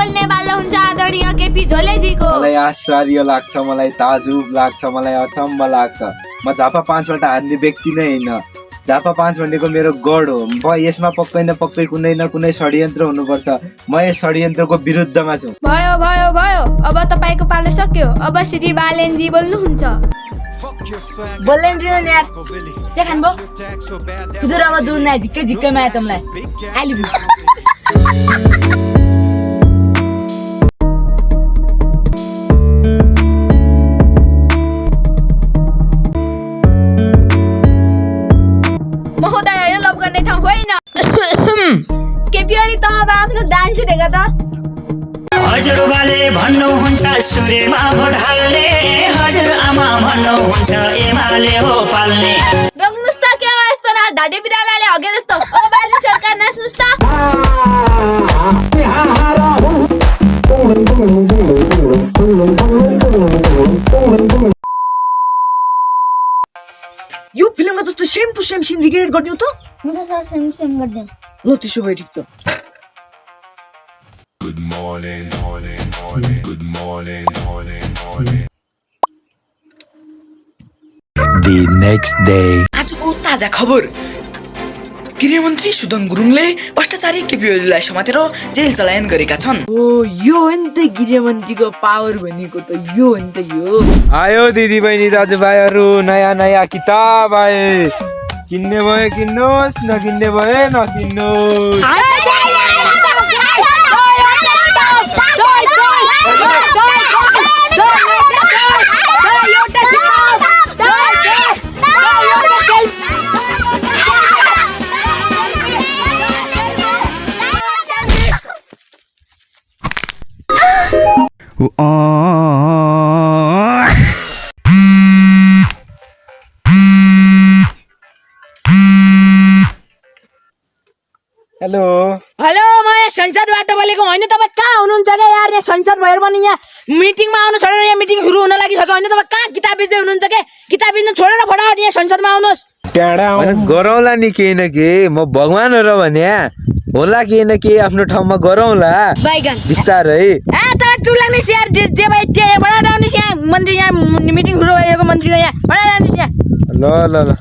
बोल्नेवाला हुन्छ आदरणीय केपी झोलेजीको। मलाई आश्चर्य लाग्छ, मलाई ताजुब लाग्छ, मलाई अचम्म लाग्छ। म झापा 5 बाट हान्ने व्यक्ति नै होइन। झापा 5 भनेको मेरो गढ हो। यसमा पक्कै न पक्कै कुनै न कुनै षड्यन्त्र हुनुपर्छ। म यस षड्यन्त्रको विरुद्धमा छु। भयो भयो भयो, अब तपाईँको पालो सक्यो। अब श्री बालेनजी बोल्नुहुन्छ। बोल्दैन दिनु यार, चाहिँ खानुभयो खुदुरामा दूर नै झिक्कै झिक्कैमा आयो तँलाई आइलु। महोदय, यो लभ गर्ने ठाउँ होइन। केपी ओली त अब आफ्नो डान्स देख त। हजुरबाले भन्नुहुन्छ सूर्यमा भोट हाल्ने, हजुरआमा भन्नुहुन्छ एमाले हो पाल्ने। रङ्नुस् त के हो यस्तो न ढाडे बिरालाले हगे जस्तो। अब बालिन सरकार नाच्नुस् त। यो फिल्ममा जस्तो same to same scene recreate गरिदिउ त। म त सर सेम सेम गर्दिन। ल त्यसो भए ठिक छ। Good morning, morning, morning. Good morning, morning, morning. The next day. आजको ताजा खबर, गृहमन्त्री सुदन गुरुङले भ्रष्टाचारी केपी ओलीलाई समातेर जेल चलायन गरेका छन्। ओ यो हो नि त गृहमन्त्रीको पावर भनेको त यो हो नि त यो। आयो दिदी बहिनी दाजुभाइहरू, नयाँ नयाँ किताब आए। किन्ने भए किन्नुहोस्, नकिन्ने भए नकिन्नुहोस्। हेलो हेलो, म यहाँ संसदबाट बोलेको होइन। तपाईँ कहाँ हुनुहुन्छ क्या यार? यहाँ संसद भएर पनि यहाँ मिटिङमा आउनु छोडेर यहाँ मिटिङ सुरु हुन लागिसक्यो होइन। तपाईँ कहाँ किताब बेच्दै हुनुहुन्छ क्या? किताब बेच्नु छोडेर फटाफट यहाँ संसदमा आउनुहोस्। गरौँला नि केही न केही। म भगवान हो र भने होला केही न केही आफ्नो ठाउँमा गरौँला बैगन बिस्तारै। तपाईँ चुलाउनुहोस् यार, जे भाइ त्यहाँ फटाफट आउनुहोस्। यहाँ मन्त्री यहाँ मिटिङ सुरु भएको मन्त्रीको यहाँ फटाफट आउनुहोस् यहाँ। ल ल ल।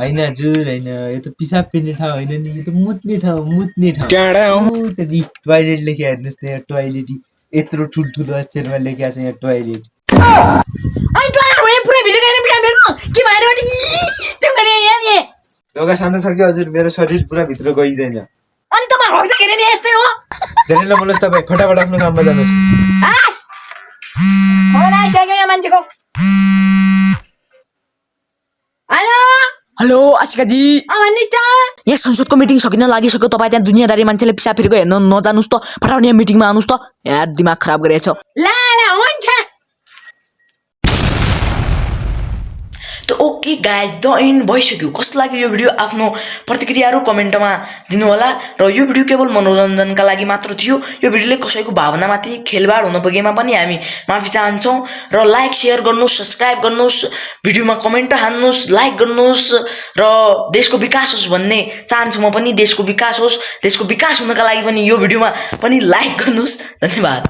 होइन हजुर, होइन यो त पिसाब पिर्ने ठाउँ होइन नि, यो त मुत्ने ठाउँ, मुत्ने ठाउँ। टोइलेट लेखे हेर्नुहोस् त, यहाँ टोइलेट यत्रो ठुल्ठुलो अक्षरमा लेखेको छ यहाँ टोइलेट। ढोका सानो छ कि हजुर, मेरो शरीर पुरा भित्र गइँदैन। अनि तपाईँ हग्दा के नि यस्तै हो? धेरै नबोल्नुहोस् तपाईँ, फटाफट आफ्नो काममा जानुहोस्। आइसक्यो यहाँ मान्छेको। हेलो हेलो आशिकाजी, भन्नुहोस् त। यहाँ संसदको मिटिङ सकिन लागिसक्यो। तपाईँ त्यहाँ दुनियाँदारी मान्छेले पिसाब फेरेको हेर्न नजानुहोस् त। फटाफट यहाँ मिटिङमा आउनुहोस् त। यार दिमाग खराब गरेछ। ल हुन्छ। त ओके गाइज, द एन्ड भइसक्यो। कस्तो लाग्यो यो भिडियो? आफ्नो प्रतिक्रियाहरू कमेन्टमा दिनु होला। र यो भिडियो केवल मनोरञ्जनका लागि मात्र थियो। यो भिडियोले कसैको भावनामाथि खेलबाड हुन पुगेमा पनि हामी माफी चाहन्छौँ। र लाइक सेयर गर्नुहोस्, सब्सक्राइब गर्नुहोस्, भिडियोमा कमेन्ट हान्नुहोस्, लाइक गर्नुहोस् र देशको विकास होस् भन्ने चाहन्छु म पनि। देशको विकास होस्, देशको विकास हुनका लागि पनि यो भिडियोमा पनि लाइक गर्नुहोस्। धन्यवाद।